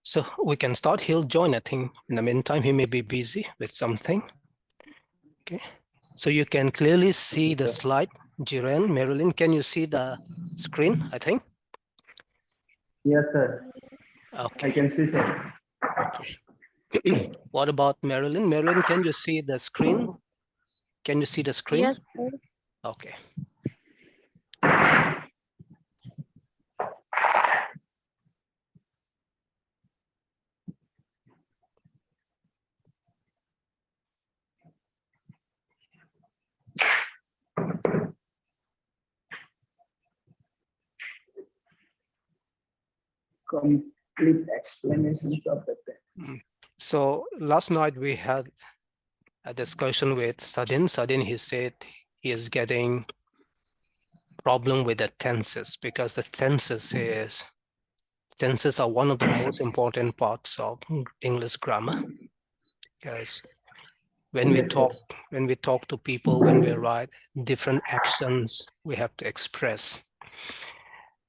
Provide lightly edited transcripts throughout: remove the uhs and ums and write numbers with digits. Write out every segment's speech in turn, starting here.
So we can start. He'll join. I think in the meantime, he may be busy with something. Okay. So you can clearly see the slide. Jiren, Marilyn, can you see the screen, I think? Yes, sir. Okay. I can see, sir. Okay. What about Marilyn? Marilyn, can you see the screen? Can you see the screen? Yes, sir. Okay. Complete explanations of the tense. So last night we had a discussion with Sadin. Sadin, he said he is getting problem with the tenses because the tenses are one of the most important parts of English grammar. Because when we talk to people, when we write different actions, we have to express.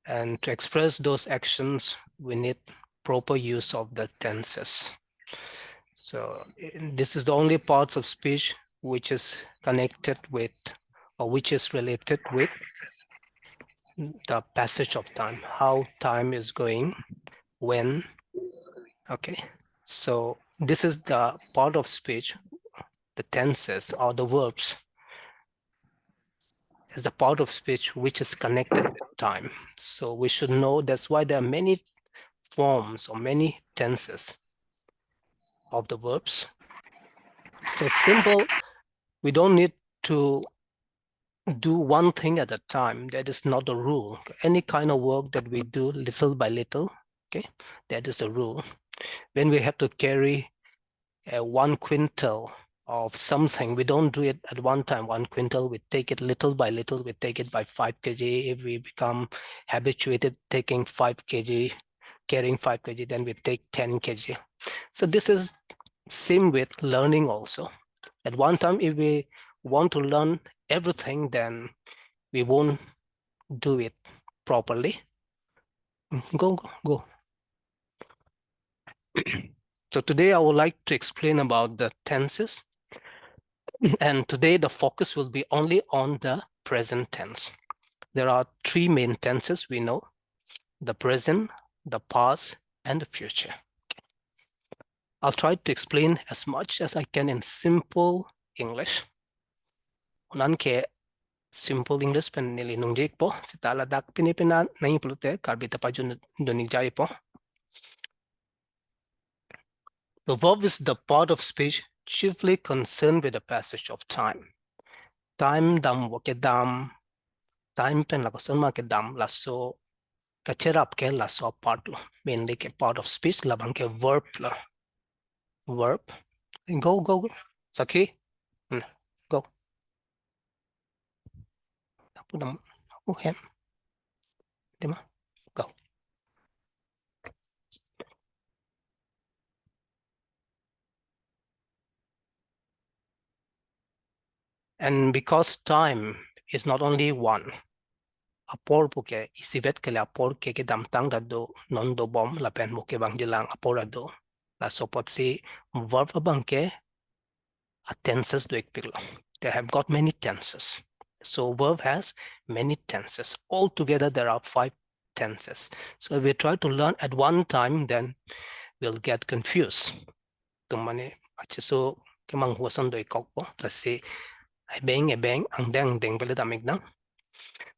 And to express those actions, we need proper use of the tenses. So this is the only parts of speech which is connected with, or which is related with the passage of time, how time is going, when. Okay, so this is the part of speech, the tenses or the verbs is a part of speech which is connected with time. So we should know that's why there are many forms or many tenses of the verbs. So simple, we don't need to do one thing at a time. That is not a rule. Any kind of work that we do little by little, okay, that is a rule. When we have to carry 1 quintal of something, we don't do it at one time, 1 quintal, we take it little by little, we take it by 5 kg. If we become habituated taking 5 kg, carrying 5 kg, then we take 10 kg. So this is same with learning also. At one time, if we want to learn everything, then we won't do it properly. Go. So today I would like to explain about the tenses. And today the focus will be only on the present tense. There are 3 main tenses we know: the present, the past, and the future. Okay. I'll try to explain as much as I can in simple English. Unanke simple English pen nili nungjik po sitala dak pinipinan nai plute Karbi tapajun donik jai po. The verb is the part of speech chiefly concerned with the passage of time. Time dam wakedam, time pen la koson ma kedam la so kacherap ke la so part lo, mainly ke part of speech la bang ke verb la. Verb. Go. Saki. Go. Hem. Go. And because time is not only one, apor puke isivet ke la apor ke damtang dado non do bom la pen muke bang dilang aporado la sopot si verb bang ke a tenses do ekpilo. They have got many tenses. So verb has many tenses. Altogether there are 5 tenses. So if we try to learn at one time, then we'll get confused. Tumane achiso kemang huasan do ikokpo. Let's say bang ang deng pala damig na.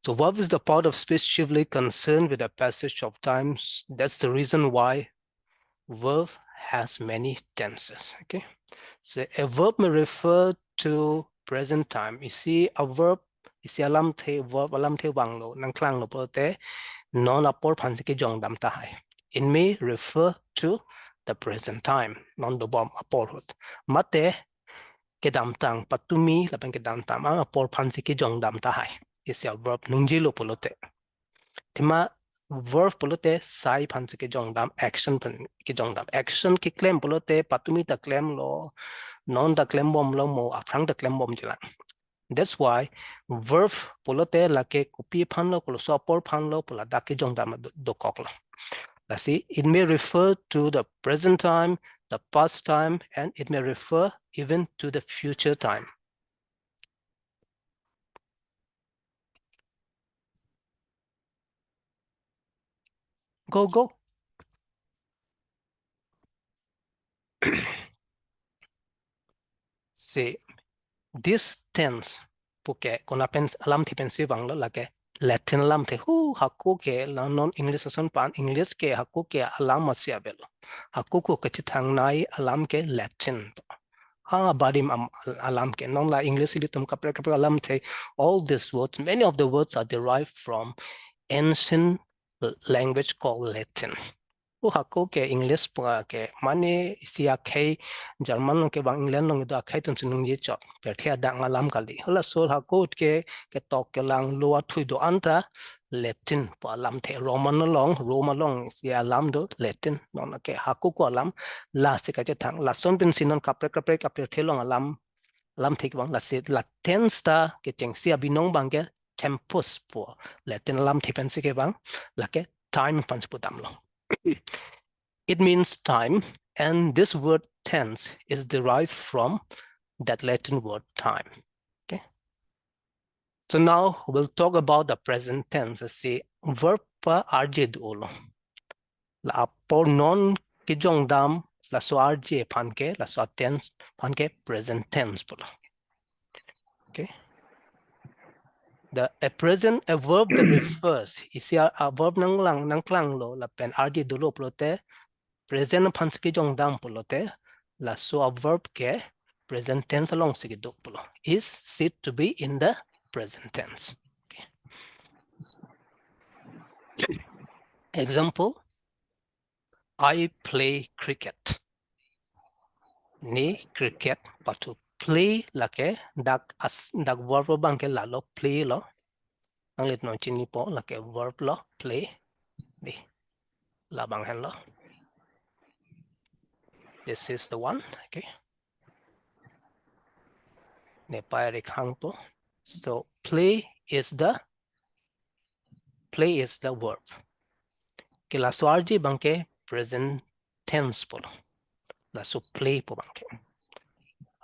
So verb is the part of speech chiefly concerned with the passage of time. That's the reason why verb has many tenses. Okay, so a verb may refer to present time. You see a verb, isi alam the verb alam the wanglo nang klang lo pote non apor phansiki jong dam ta hai. It may refer to the present time, non do bom aporhut. Mate kedam tang patumi lapang kedam tam ang apor phansiki jong dam ta hai. Is a verb nungji lo polote. Tima verb polote sai phan ke jong dam action phan ke jong dam action ke claim polote patumi ta claim lo non ta claim bom lo mo aprang ta claim bom jila. That's why verb polote la ke kupi phan lo ko so por phan lo pola da ke jong dam do kok lo. Let's see, it may refer to the present time, the past time, and it may refer even to the future time. Go. See, this tense, porque con alam ti pensi bang lo lage Latin alam te haku ke la non English asan pan English ke haku ke alam masya belo. Haku ko kachitang nai alam ke Latin. Badim alam ke non la English ilitum kapre alam te. All these words, many of the words are derived from ancient language called Latin. Haku ke English pa ke mani siya ke German ke bang England long do kai tum sinung ye chot per thia da ngalam kali hala sol haku ke tok ke lang lo thui do anta Latin pa lam the Roman long Roma long siya lam do Latin non ke haku ko lam la se ka che thang la son pin sinon kapre thelong alam lam thik bang la se la tense ta ke teng sia binong bang ke tempus po Latin lam thipen se ke bang la ke time pans putam long. It means time, and this word tense is derived from that Latin word time. Okay. So now we'll talk about the present tense. See, verb pa RJ duolo. La por non ki jong dam la so RJ panke la so tense panke present tense pula. Okay. A verb that refers is a verb nang klang lo la pen RJ duolo plote present phan ki jong dam polote la so a verb ke present tense along sige do polo is said to be in the present tense. Okay. Example, I play cricket. Ni cricket patu play la ke dak verb bang ke la lo play lo ang lit no chini po la ke verb lo play di la bang hen lo. This is the one. Okay. Ne pa example. So play is the verb. Que la suarji banke present tense polo. La so play po banke.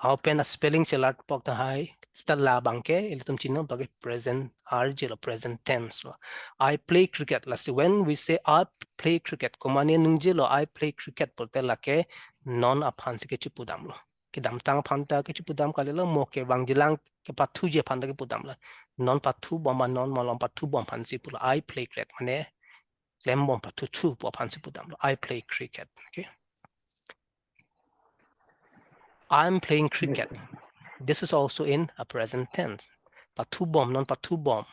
Open a spelling chelat pok ta hai stalla banke ilitum chino bagi present RG lo present tense lo. I play cricket. Last when we say I play cricket, komani nungji lo I play cricket pote la ke non aphan se ke chipudam lo. Ke dam tang phanta ke chipudam kale lo mo ke bang jilang ke pathu je phanta ke pudam la. Non pathu bomba non molom pathu bom phan si pulo I play cricket mane I play cricket. Okay. I'm playing cricket. This is also in a present tense. Patu bom non patu bom.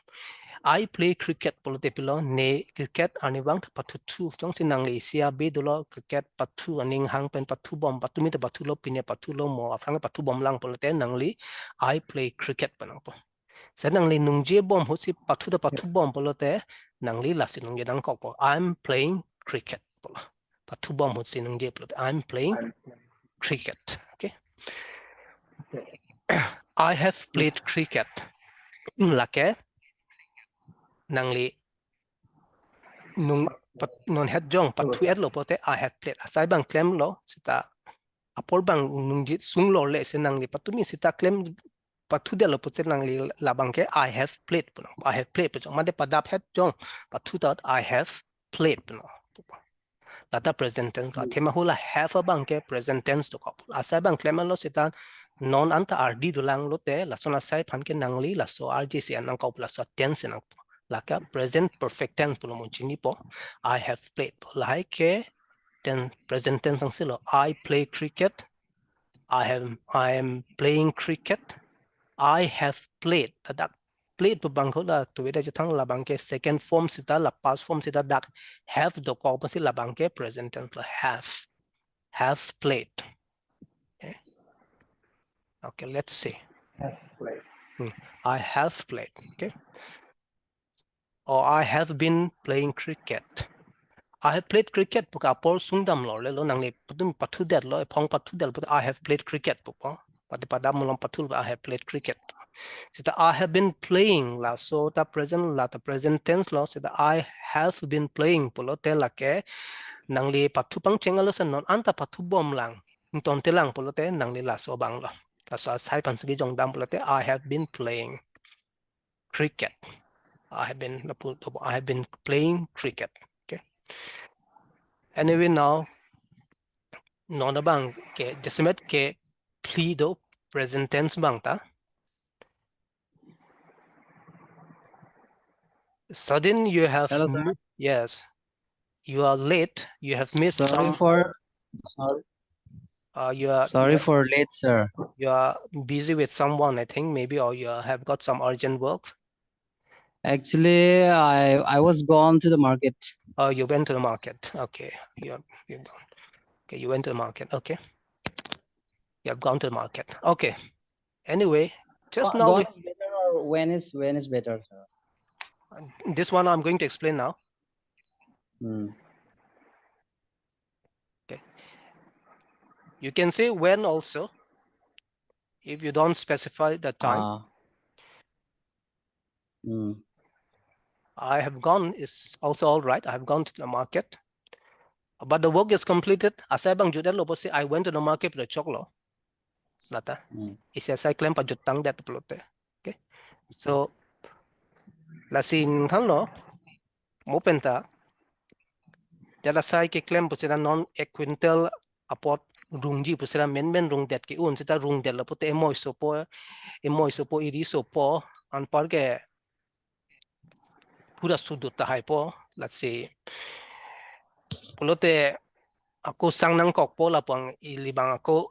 I play cricket polote pilo ne cricket ani bang patu tu jong sinang isia be dolo cricket patu aning hang pen patu bom patu mi patu lo pine patu lo mo afang patu bom lang polote nangli I play cricket panang po. Sa nangli nungje bom ho si patu da patu bom polote nangli la sinung gedang kok po. I'm playing cricket polo. Patu bom ho sinung ge polote I'm playing cricket. Okay. I have played cricket. Lake nangli nung non het jong patu et lo pote I have played. Asai bang claim lo sita apor bang nungji sung lo le se nangli patu mi sita claim patu de lo pote nangli la bangke I have played. I have played po jong made padap het jong patu that I have played no. Lata present tense la tema hula have a bangke present tense to kop. Asai bang claim lo sita non anta RD dulang lo te la sona sai phan ke nangli la so RG se anang kop la so tense nang laka present perfect tense pulo mo chini po I have played like then present tense ang silo I play cricket I am playing cricket I have played that played po bang la to weda jatang la bangke second form sita la past form sita dak have do ko pa sila bangke present tense la have played. Okay, let's see. Have played. I have played. Okay. or I have been playing cricket. I have played cricket porque apor sungdam lo le lo nang le putum patu det lo pong patu del but I have played cricket pupo pada pada mulong patul I have played cricket. So that I have been playing la so the present tense lo so that I have been playing pulo te la ke nang le patu pang chengalo san non anta patu bom lang ton te lang pulo te nang le la so bang lo la so sai pan sigi jong dam pulo te I have been playing cricket. I have been playing cricket. Okay. Anyway, now non bang ke jasimet ke plido present tense bang ta. Sudden you have Hello, sir. yes, you are late. You have missed Sorry some. for You for late, sir. you are busy with someone, I think maybe, or you have got some urgent work. Actually, I was gone to the market. Oh, you went to the market. Okay, you're gone. Okay, you went to the market. Okay, you have gone to the market. Okay. Anyway, just now Gone is better or when is better, sir? this one I'm going to explain now. Okay. You can say when also if you don't specify the time. I have gone is also all right. I have gone to the market. But the work is completed. Asai bang judel lo posi I went to the market with a choklo. Lata. Isi asai claim pa jutang dat pelote. Okay. So lasin than lo mo penta. Jala sai ke claim posi na non equintal apot rungji posi na men rung det ke un sita rung det lo pote emoy sopo iri sopo an par ke pura sudut ta hai po. Let's see. Pelote ako sang nang kok po la pang ilibang ako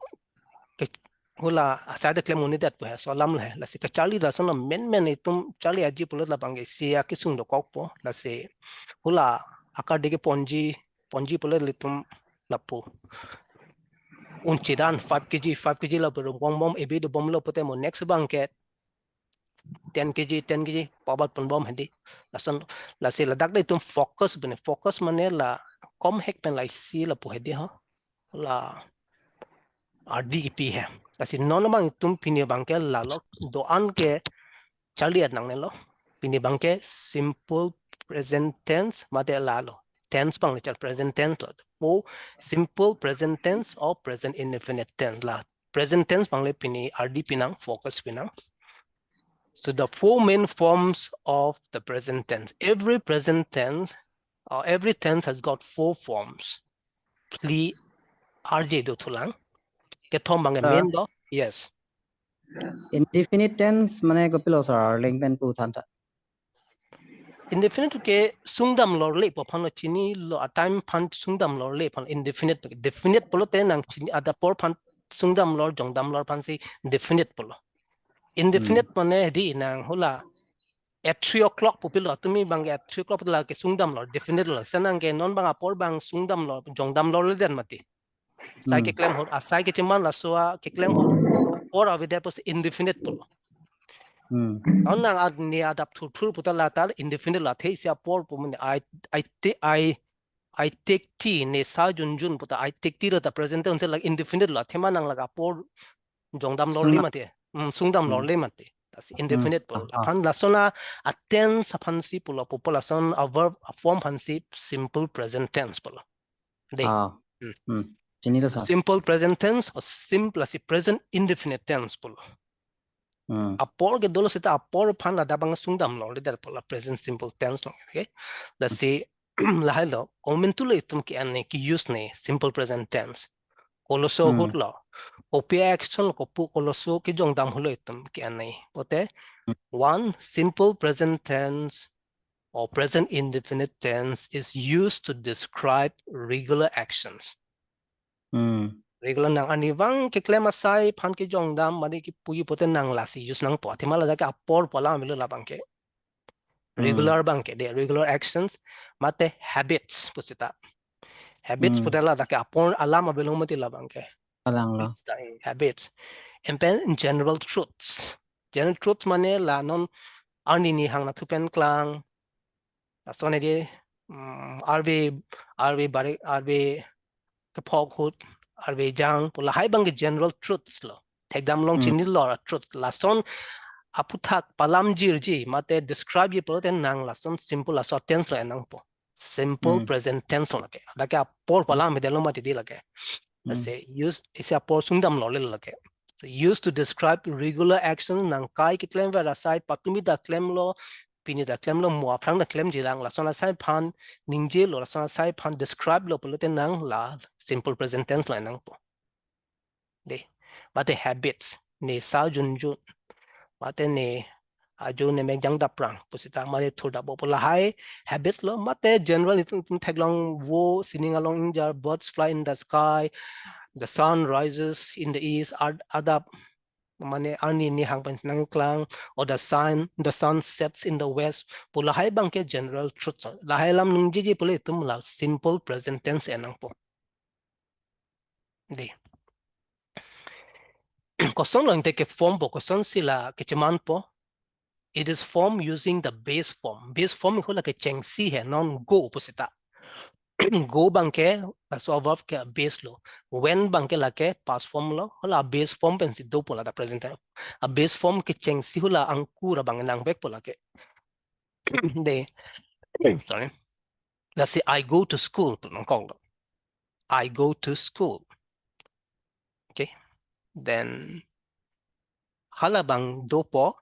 hula asada claim unidat po so lam le la si ka charlie da son men itum charlie aji pulot la pang si akisung do kok po la si hula akade ke ponji pulot litum lapu unchidan 5 kg la pero bom ebe do bom lo pote mo next banket 10 kg pabat pon bom hindi la si la dak de tum focus mane la kom hek pen la si la po hedi ha la RDP है kasi non bang itum pini bangke lalo doan ke charlie nang nelo pini bangke simple present tense mate lalo tense bang chal present tense lo o simple present tense or present indefinite tense la present tense bang le pini RDP nang focus pinang. So the four main forms of the present tense, every present tense or every tense has got four forms. Pli RJ do tulang main do yes. Indefinite tense mane kopilo sir lengpen pu thanta. Indefinite ke sungdam lor le po phano chini lo a time phan sungdam lor le phan indefinite definite polo te nang chini ada por phan sungdam lor jongdam lor phan si definite polo. Indefinite mane di nang hula at 3 o'clock pupilo tumi bang at 3 o'clock la ke sungdam lor definite lor sanang ke non bang apor bang sungdam lor jongdam lor le den mati. Sai ke claim hol asai ke chiman la soa ke claim hol or of there was indefinite polo. Nang ad ni adap thur putal la tal indefinite la the sia por pumun I take tea ne sa jun puta I take tea the present tense like indefinite la thema nang laga por jongdam lor le mate sungdam lor le mate that's indefinite pol la phan la sona a tense phan si polo population a verb a form phan si simple present tense polo de simple present tense or simple si present indefinite tense polo. Apor ke dolo sita apor phan la dabang sungdam lo le der pola present simple tense lo okay. Let's say la hello comentu le tum ki anne ki use ne simple present tense koloso hot lo opi action ko pu koloso ki jongdam hulo itum ki anne pote one simple present tense or present indefinite tense is used to describe regular actions. Regular nang anivang ke klema sai phan ke jongdam mani ki puyi poten nang lasi use nang po thimala da ka apor pola milu la bangke regular bangke de regular actions mate habits pusita habits putela da ka apor alama belumati la bangke habits and then general truths mane la non ani ni hang na thupen klang so này đi RV bari RV cái phok hút RV jang pula hai bang cái general truths lo take them long chin lo truth la son aputhak palam ji mate describe ye ten nang la son simple la so tense lo nang po simple present tense lo ke da ka por palam de lo mate di la ke say use is a por sungdam lo le la ke so used to describe regular action nang kai ki claim va aside patumi da claim lo pini da claim lo mo prang da claim jilang la son la sai phan ningje lo la son la sai phan describe lo polo ten nang la simple present tense lo nang po de but the habits ne sa jun jun mate ne aju ne mek jang da prang pusita mane thur da bo pola hai habits lo mate general itun thek long wo singing along in jar birds fly in the sky the sun rises in the east ada mane ani ni hang pan nang klang or the sun sets in the west pola hai bang ke general truth la hai lam nung ji pole tum la simple present tense enang po de koson lang te ke form po koson sila ke chaman po it is formed using the base form ko la ke chengsi hai non go pusita go bangke so verb ke base lo when bangke la ke past form lo hola base form pen si do pola da present tense a base form ke chengsi hula angkura bang nang bek pola ke de sorry let's say I go to school I go to school okay then hala bang do po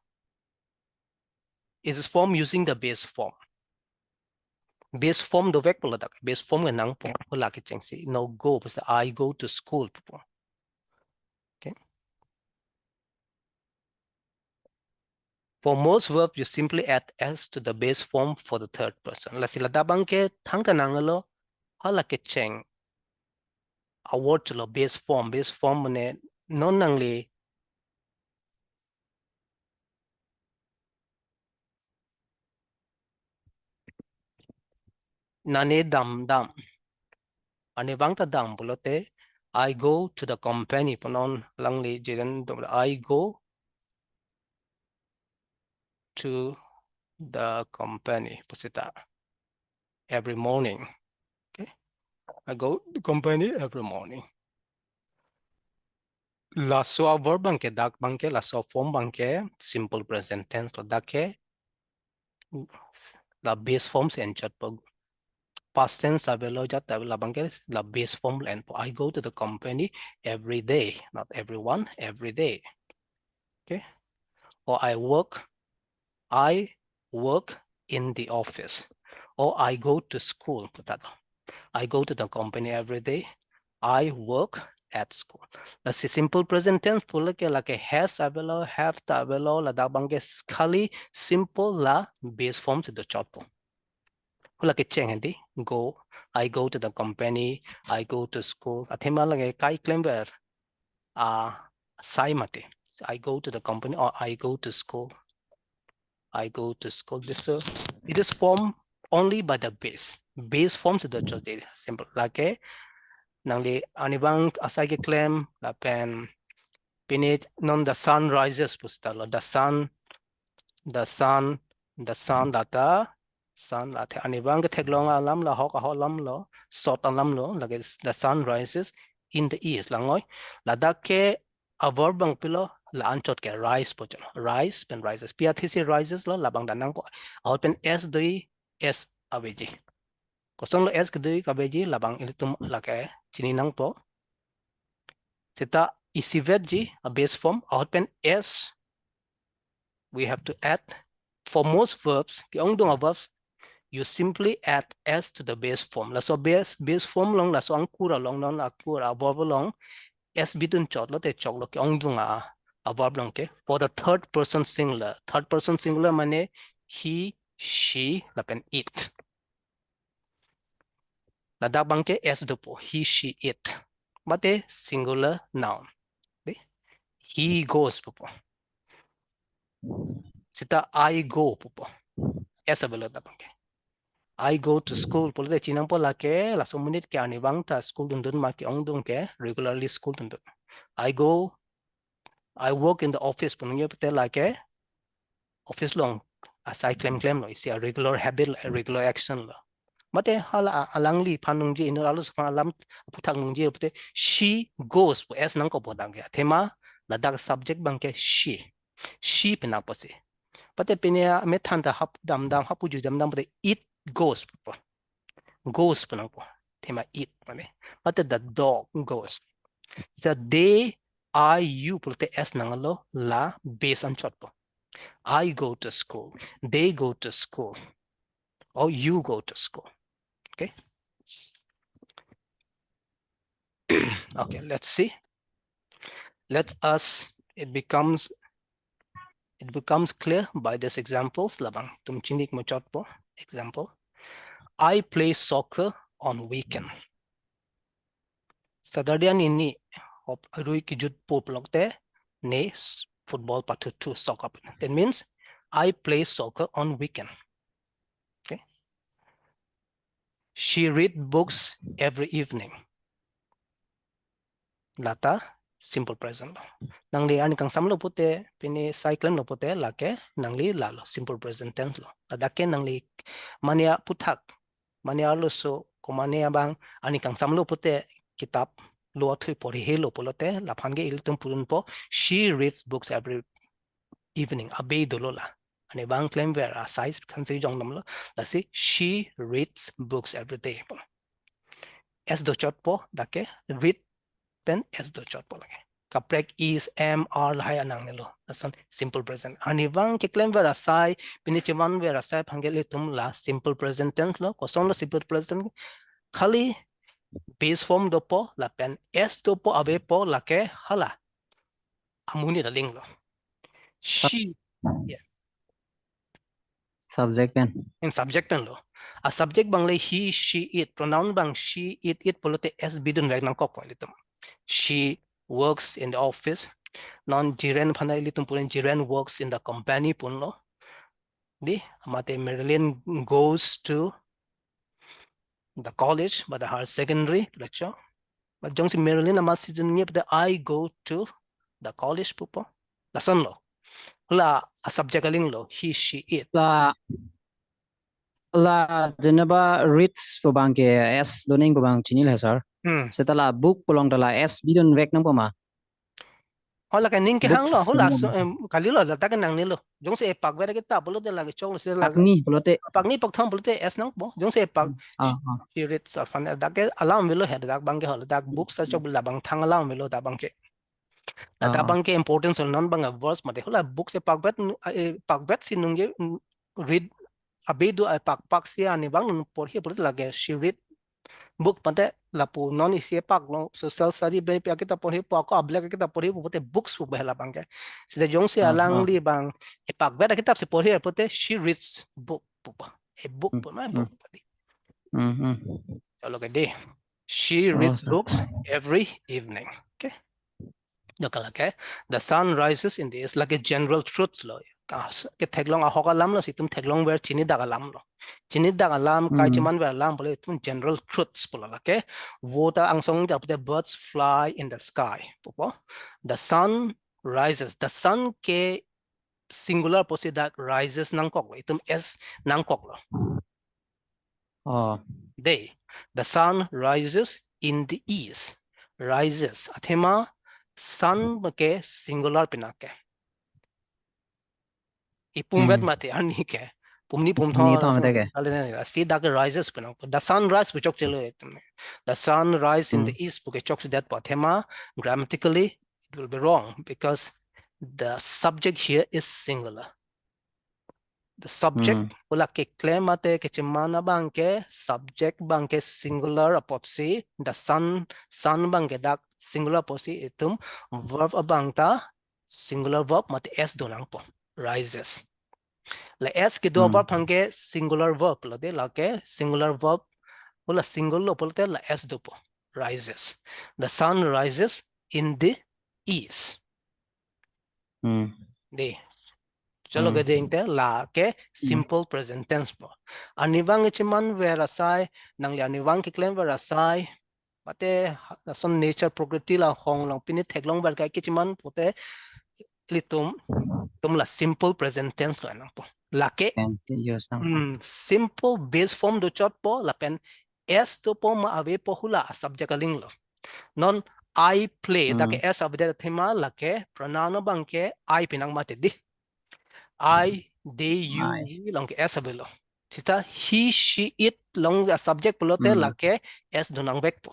is formed using the base form do vek pola da base form ke nang po hola ke chengsi no go because I go to school po okay for most verbs you simply add s to the base form for the third person la sila da bang ke thang ka nang lo hala ke cheng a word to lo base form ne non nang le nane dam ane bang ta dam bulote I go to the company panon lang le jiren I go to the company pusita every morning okay I go to the company every morning la so verb bang ke dak bang ke la so form bang ke simple present tense lo dak ke la base forms and chat past tense abelo jat la bang ke la base form and I go to the company every day not everyone every day okay or I work in the office or I go to school I go to the company every day I work at school la si simple present tense pula ke la ke has abelo have ta abelo la da bang ke khali simple la base form se do chapo hula ke cheng hendi go I go to the company I go to school athema la ke kai clember sai mate I go to the company or I go to school this it is formed only by the base forms the simple like nangli anibang asai ke claim la pen pinit non the sun rises pustalo the sun data sun la the anibang ke theklong alam la hok lam lo sot alam lo like the sun rises in the east langoi la da ke a verb bang pilo la anchot ke rise po rise pen rises pia thisi rises lo labang danang po out pen s doi s aveji kosong lo s ke doi aveji labang ilitum la ke chininang po sita isivet ji a base form out pen s we have to add for most verbs ki ong dong verbs you simply add s to the base form la so base form long la so angkura long non la kura verb long s bitun chot lo te chok lo ki ong dung a verb long ke for the third person singular mane he she la pen it la da bang ke s do po he she it mate singular noun he goes po sita I go po s abelo da bang ke I go to school po le chinang po la ke la so minute ke ani bang ta school dun dun ma ke ong dung ke regularly school dun dun I work in the office po nge pete la ke office long asai claim lo isi a regular habit a regular action lo mate hala alangli panung ji inor alus pa alam puthak nung ji pute she goes as nang ko bodang ya thema ladak subject bangke she pina pose pate pinya me thanda hap dam hapu ju dam pute it goes pina po thema it mane pate the dog goes so they you pute as nang lo la base an chot po I go to school they go to school or you go to school. Okay. Okay, let's see. It becomes clear by this examples. Labang tum chinik mo chot po. Example. I play soccer on weekend. Saturday ni hop rui ki jut po plokte ne football patu tu soccer. That means I play soccer on weekend. Okay. She read books every evening. Lata simple present lo. Nangli ani kang samlo pute pini cycling lo pute lake nangli lalo simple present tense lo. Ladake nangli mania puthak mania lo so komania bang ani kang samlo pute kitab lo thui pori helo polote laphange iltum purun po she reads books every evening abe dolola. Ani bang claim ver a size kan se jong namlo la si she reads books every day. S do chot po dake read pen S do chot po lage. Kaprek is am are lahai anang nilo. That's simple present. Anivang ke claim vera sai pinichiman vera sai phangeli tum la simple present tense lo kosong lo simple present khali base form do po la pen S do po ave po la ke hala amuni da ling lo. She yeah. Subject pen. In subject pen lo. A subject bang le he she it pronoun bang she it polote S bidun vek nang kok litum. She works in the office. Non jiren phana litum puren jiren works in the company punlo. Di amate Marilyn goes to the college but her secondary lecture. But jong si Marilyn ama season niya but I go to the college pupo. Lasan lo. La a subject aling lo he she it. La jenaba reads pubang ke S doning pubang chinil hai sir. Setala book pulong dala S bidun vek nang poma. Hola ka ning ke hang lo hola kali lo la ta nang ni lo jong se pak vera ke ta bolo de la ke chong se la Pakni polote. Pakni pak thong polote S nang bo jong se pak she reads a fan da ke alam velo he da bang ke hol da books sa chok la bang thang alam velo da bang ke la da bang ke importance non bang a verse ma de hola book se pak vet sin nung je read abedu a pak se ani bang por he polote la ke she read book pante la pu non isi pak lo social study be pe kita por he po ko abla kita por he pote books pu behla bang ke sida jong se alang li bang e pak beta kitab se por he pote she reads book a book po ma book padi chalo ke de she reads books every evening. Okay, the sun rises in the east like a general truth lo ke theglong a hokalam lo situm theglong ver chini dagalam lo chini dagalam kai chiman ver lam bole tum general truths pola ke vota angsong ja the birds fly in the sky popo the sun rises the sun ke singular posi that rises nang kok lo itum s nang kok lo the sun rises in the east rises athema sun ke singular pinake ipumvet mate ani ke pumni pum tho alene see that rises pinang the sun rise chok chelo the sun rise in the east buke chok that pathema grammatically it will be wrong because the subject here is singular. The subject ula ke claim mate ke chimana bangke subject bangke singular apotsi the sun bangke dak singular posi itum verb abangta singular verb mate s donang po rises la s ke do verb hangke singular verb lo de la ke singular verb ula single lo polte la s do po rises the sun rises in the east de chalo ke dingte la ke simple present tense po anivang chiman vera sai nang ya anivang ke claim vera sai pate son nature property la hong long pini theklong ber kai ke chiman pote litum tum la simple present tense la nang po Lake Continuous nang. simple base form do chot po lapen s to po ma ave po hula subject aling lo. Non I play da ke s of the thema lake pronoun bangke I pinang mate di. I they you long ke s abelo. Sita he she it long the subject pelote lake s do nang back po.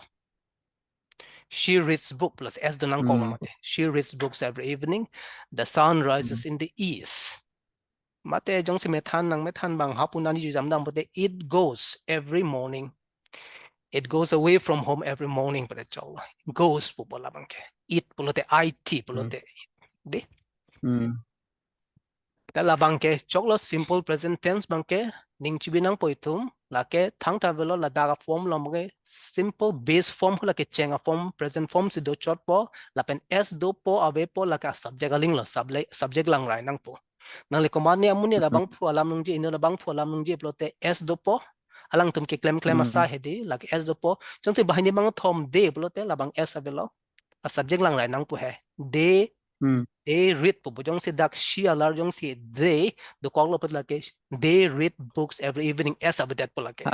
She reads book plus s do nang kolong mate. She reads books every evening. The sun rises in the east. Mate jong si methan bang hapunan ni jam dang bote it goes every morning. It goes away from home every morning pada chol. Goes po bola bangke. It polote it polote de. Kala bangke choklo simple present tense bangke ning chibinang po itum lake thang ta velo la daga form lomge simple base form hula ke chenga form present form si do chot po lapen s do po ave po laka subject aling lo subject lang rai nang po. Nang le command ni amuni labang pu alam nung ji ino labang pu alam nung ji plote s do po alang tum ke claim asa hedi lak s do po jong ti bahini bang thom de plote labang s avelo a subject lang rai nang pu he de read po jong si dak she alar jong si they do kong lo put lake they read books every evening s abedat po lake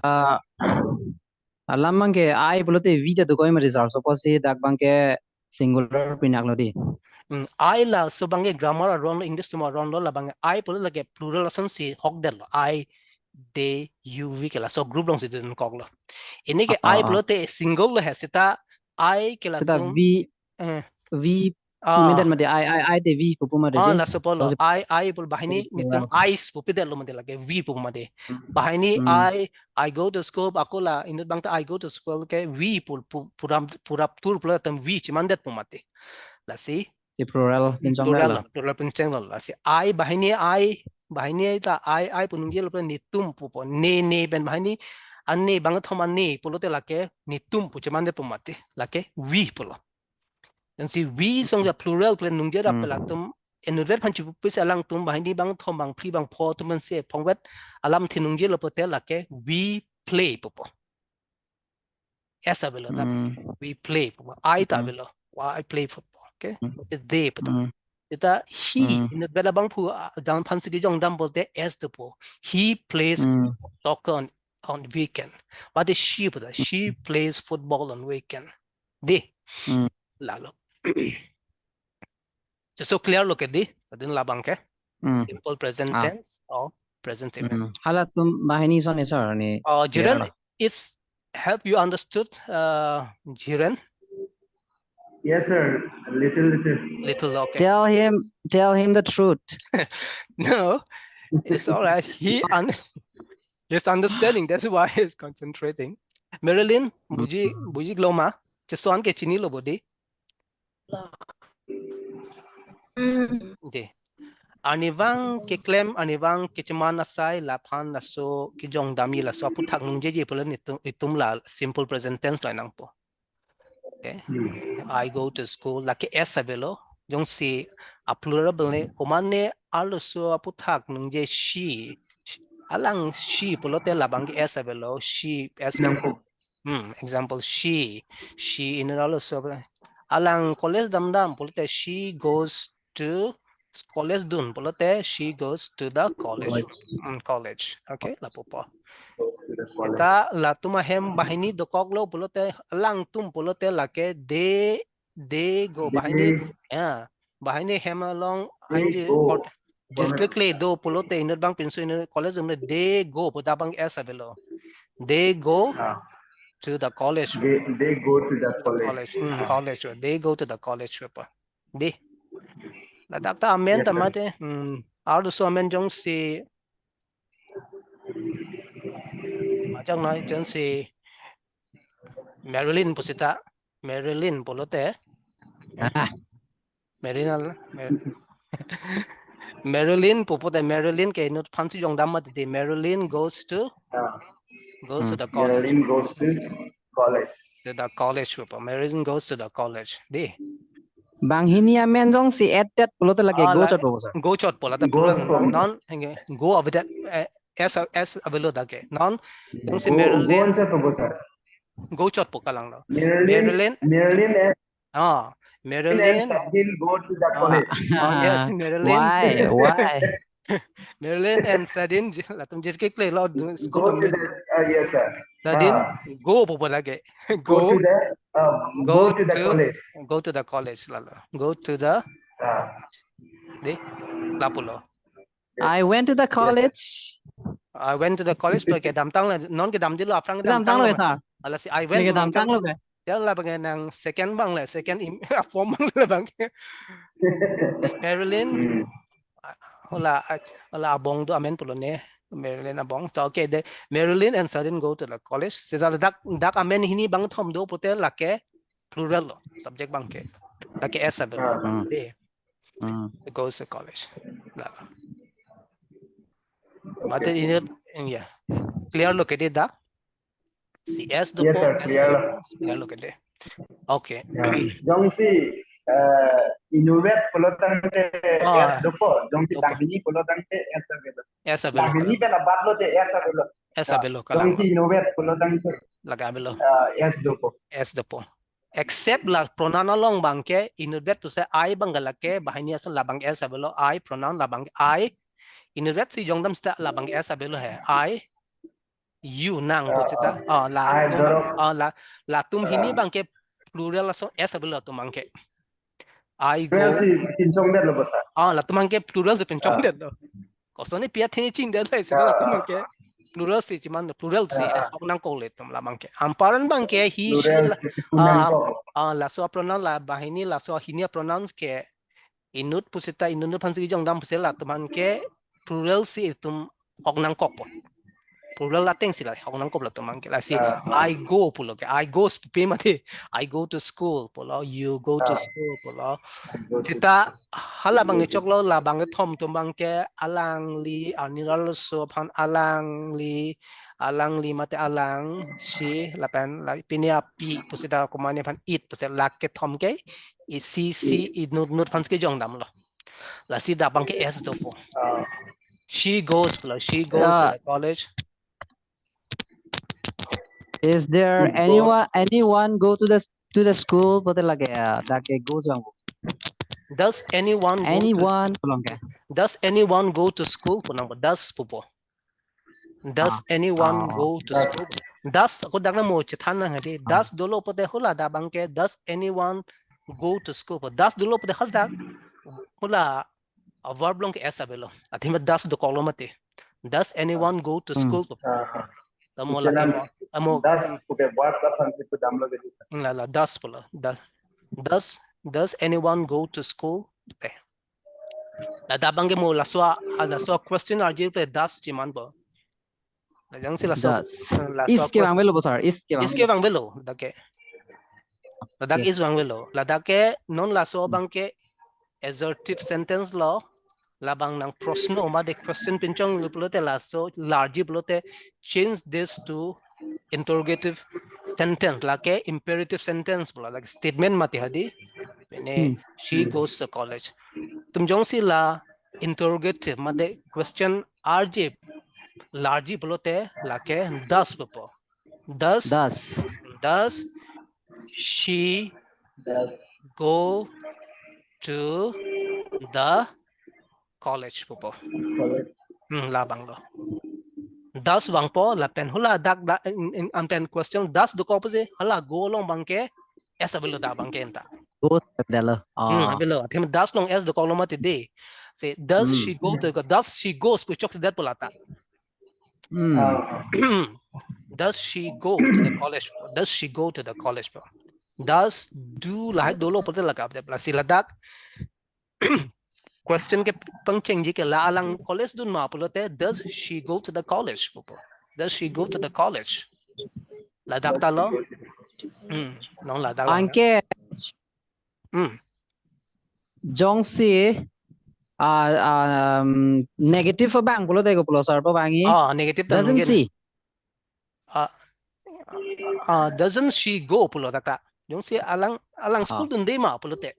Alam bangke I pelote vida do koi ma result suppose dak bangke singular pinak lo di. I la so bange grammar around English to around lo la bange I polo lage plural asan si hok del lo I they you we kela so group long si den kong lo ini ke I polo te single lo has sita I kela Sita tum V pumedan made I de V pupu made de. la so polo I polo bahini nitum ice pupi del lo made lage V pupu made bahini I go to school akola inut bang ta I go to school ke V puram tur polo tam V chimandet pumate la si plural plural penceng la si I bahini ta I punungje lo ni tum pupo ne ben bahini anne bang thom anne pulote lake ni tum pu chemande pumate lake we pulo dan si we song the plural plan nungje ra pela tum enudvet phanchi pisa alang tum bahini bang thom bang pri bang pho tum se phongwet alam thinungje lo pote lake we play pupo esa velo da we play pupo I ta velo I play football okay they puto ita he in the bela bang pu down pansigi jong dam bolte as the po he plays soccer on weekend but the she plays football on weekend de lalo so clear look at the sadin labang ke simple present tense or present event hala tum bahini son sir ni Jiren it's have you understood Jiren Yes, sir. little okay tell him the truth. no it's all right he's understanding that's why he's concentrating Marilyn buji gloma cheson ke chini lo bodi de anivang ke claim anivang ke chman asai la phan la so ki jong dami la so puthak nung je polan itum la simple present tense la nang po okay I go to school la ke esabelo jong si a plural ne komane alo so puthak nung je she alang she polote la bang esabelo she as example she in alo so alang college damdam polote she goes to college dun polote she goes to the college okay la popo eta la tuma hem bahini do koklo polote alang tum polote la ke de go bahini bahini hem along anji directly do polote inner bang pinso in college de go poda bang esavelo they go to the college they go to the college. College they go to the college paper de la dakta amen tamate also amen jong si majang nai jong si Marilyn pusita Marilyn polote Marilyn popote Marilyn ke not fancy jong damma de Marilyn goes to the college Marilyn goes to college. to the college paper Marilyn goes to the college de bang hini amen jong si at that pelote lage go chot po sir go chot pola the plural non go of that as avelo dake non jong si Marilyn go chot po kalang lo Marilyn Marilyn Sabdin go to the college. yes Marilyn why Marilyn and Sadin là tum jit ke lo school Go tum to the, yes, sir. Sadin go po lagi. Go to the, go go to the to college. go to the college lala. Go to the di lapulo. I went to the college. I went to the college porque dam tang la non ke dam dilo aprang dam Dam tang tang lo la. sir. Ala si I went Lagi dam tang lo ke. dia la bang nang second bang la second form bang la bang. Marilyn hola abong do amen pulo ne. Marilyn abong. So okay, the Marilyn and Sadin go to the college. Sisa dak amen hini bang thom do putel la ke plural lo subject bang ke. La ke S abel. So goes to college. La. But in it yeah. Clear look at it da. CS do Yes, po sir. clear look at it. Okay. Jong si innovate polotante es dopo. Jong si dangini polotante es abelo. S abelo. Dangini te la batlo te es abelo. S abelo Jong kalang. si innovate polotante Lagamelo. es dopo. S dopo. Except la pronoun long bangke inubet to say I bangalake bahanya son labang S abelo I pronoun labang I inubet si jongdam sta labang S abelo hai I you nang puchita la tum la tum hini bangke plural so S abelo tum bangke I go Well, si pinchong det lo basta. la tum bangke plural se pinchong det do kosoni pia thini ching det lai se la tum bangke plural si cuman plural si nang ko le tum la bangke amparan bangke he she la so pronoun la bahini la so hini pronouns ke inut pusita inut pansi jong dam pusela tuman ke plural si tum hok nang kok po plural la teng sila hok nang kop la tuman ke la si I go pulo ke I go pe mate I go to school pulo you go to school pulo sita hala bang choklo la bang thom tumbang ke alang li aniral so pan alang li mate alang si la pen la pinia pi pusita kumane pan it pusita la ke thom ke i si nut pan ke jong dam lo la si da bang ke s do po she goes to the college. Is there anyone go to the school? But lagi lagi goes bang. Does anyone does anyone go to school? Does pupo. Does anyone go to school? Does ako dagna mo chitana ngadi. Does dolo pote hula da bangke. Does anyone go to school? Does dolo pote hula hula a verb long ke esa belo. Atima does do kolomate. Does anyone go to school? Tamo lagi mo. Amo. Das puke verb la fansi pu damlo ke. La does pula. Does anyone go to school? La dabangge mo la so question arjil pe does chiman bo. La jang sila so is ke bang belo bosar is ke bang belo dake. La dak is bang belo. La dake non la so bangke assertive sentence lo la bang nang prosno ma de question pinchong lulote la so large blote change this to interrogative sentence like imperative sentence bola like statement mati hadi pene she goes to college tum jong si la interrogative made question rj large blote like does popo does she go to the college popo la bang lo does bang po la pen hula dak da in pen question does do ko pose hala go long bang ke esa belo da bang ke enta go dalo belo atem does long es do ko lo mate de say does she go to does she goes pu chok that polata does she go to the college does she go to the college does do la do lo pote la kap de la sila dak question ke pangcheng ji ke la alang college dun ma pulote does she go to the college popo does she go to the college la dak ta lo non la dak angke jong si negative bang pulo te ko pulo sar pa bangi negative doesn't see doesn't she go pulo dak jong si alang school dun de ma pulote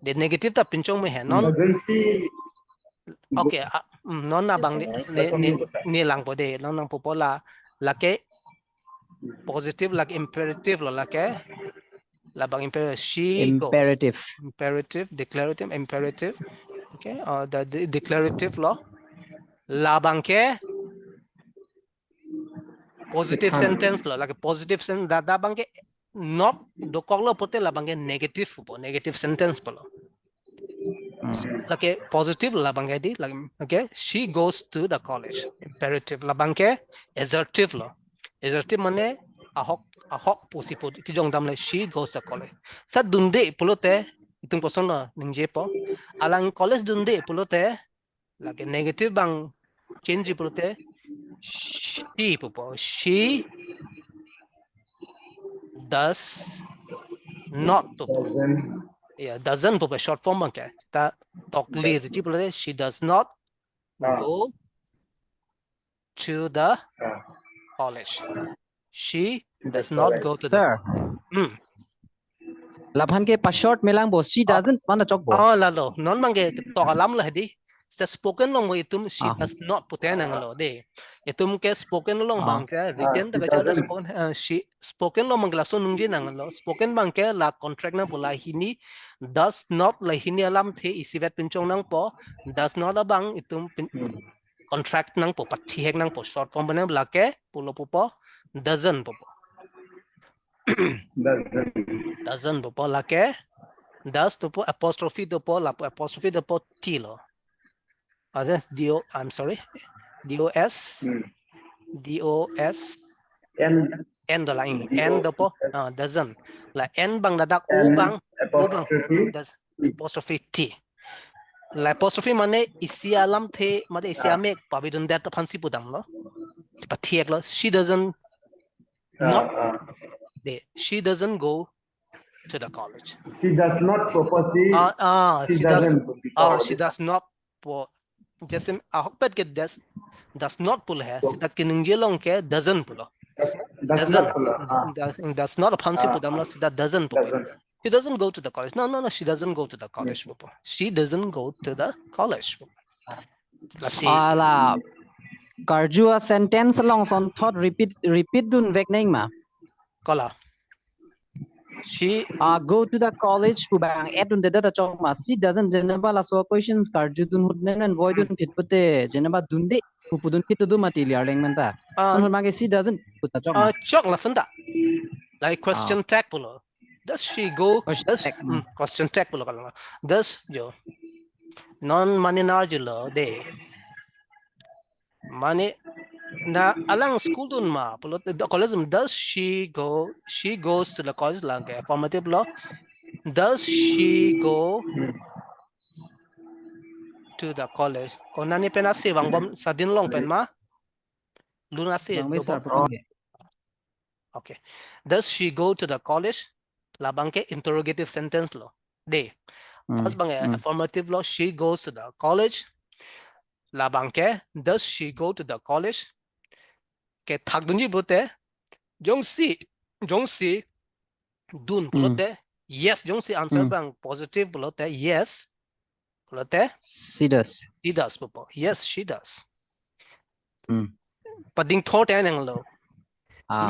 the negative ta pinchong me hai non okay non na bang ni lang po de non nang popo la ke positive like imperative lo la ke la bang imperative she imperative goes imperative declarative imperative Okay, the declarative law. Labangke positive sentence law, like a positive sentence. Dada bangke not do koglo pote labangke negative negative sentence polo. Like a positive labangke di like okay, she goes to the college. Imperative labangke assertive law. Assertive mane ahok posipod kijong damle she goes to college. Sa dunde polote itung person la ningje po. Alang college dunde polote like a negative bang change polote she popo. She does not popo. Yeah, doesn't popo short form bangke. Ta talk clear polote she does not go to the college. She does not go to the Sir. Laphan ke pashort melang bo she doesn't mana chok bo. Oh lalo non bangke talk alam lah di. Sa spoken long itum she does not puten ang lo de. Itum ke spoken long bangke written the kachala spoken she spoken long manglaso nungji nang lo spoken bangke la contract na pula hini does not la hini alam the isivet pinchong nang po does not abang itum contract nang po pathihek nang po short form bane blake pulo po doesn't po doesn't po lake does to po apostrophe to po la apostrophe to po t lo. Do I'm sorry. DOS N the line N the po doesn't la N bang dadak O bang does apostrophe T la apostrophe mane isi alam the mane isi amek pabidun that phansi pudang lo sipa thiek lo she doesn't not she doesn't go to the college. She does not propose. She does not po just ahokpet ke does not pull hai sita kiningjelong ke doesn't pull that's not a phansi pudam sita doesn't pull. She doesn't go to the college. No, she doesn't go to the college. She doesn't go to the college. Let's see. Ala karjua sentence long son thought repeat dun vek neng ma. Kala. She go to the college pubang edun de data chong ma she doesn't jenaba la so questions karju dun hudnen and boy dun fit pute jenaba dunde pupudun fit du material leng manta son ma she doesn't put the chong chok la sanda like question tag pulo does she go question tag pulo kala does yo non mani narjulo de mani na alang school dun ma pulo the college does she goes to the college lang affirmative law does she go to the college konani pena se wangbom sadin long pen ma luna se okay does she go to the college labangke interrogative sentence lo de first bang affirmative law she goes to the college labangke does she go to the college ke thakdunji bote jongsi dun pulote yes jongsi answer bang positive pulote yes pulote she does popo yes she does pading thought enang lo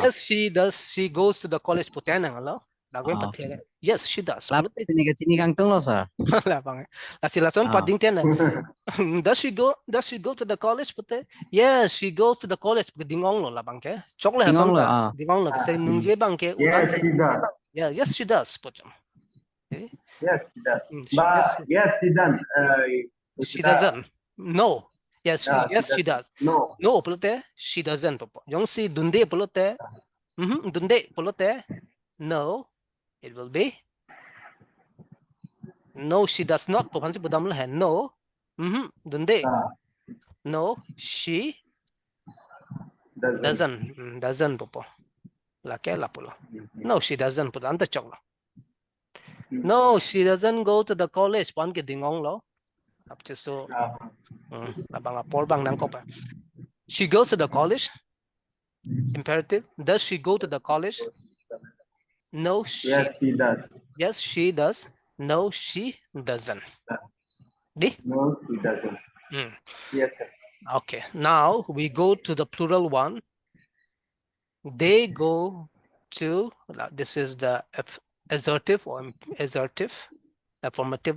yes she does she goes to the college putenang lo lagwen pathe yes she does pulote chini kang tong lo sir la bang asila son pading ten does she go to the college pute yes she goes to the college dingong lo la bang ke chokle hasan da dingong lo say nungje bang ke ulan se yes she does putem yes she does but yes she doesn't she doesn't no yes she does no pulute she doesn't jong si dunde pulute dunde pulute no it will be no she does not phansi budam la no dunde no she doesn't popo la ke la pulo no she doesn't put anta choklo no she doesn't go to the college pan ke dingong lo up to so abang apor bang nang kopa she goes to the college imperative does she go to the college no yes she does yes she does no she doesn't no she doesn't yes sir. Okay, now we go to the plural one. They go to, this is the assertive or assertive affirmative.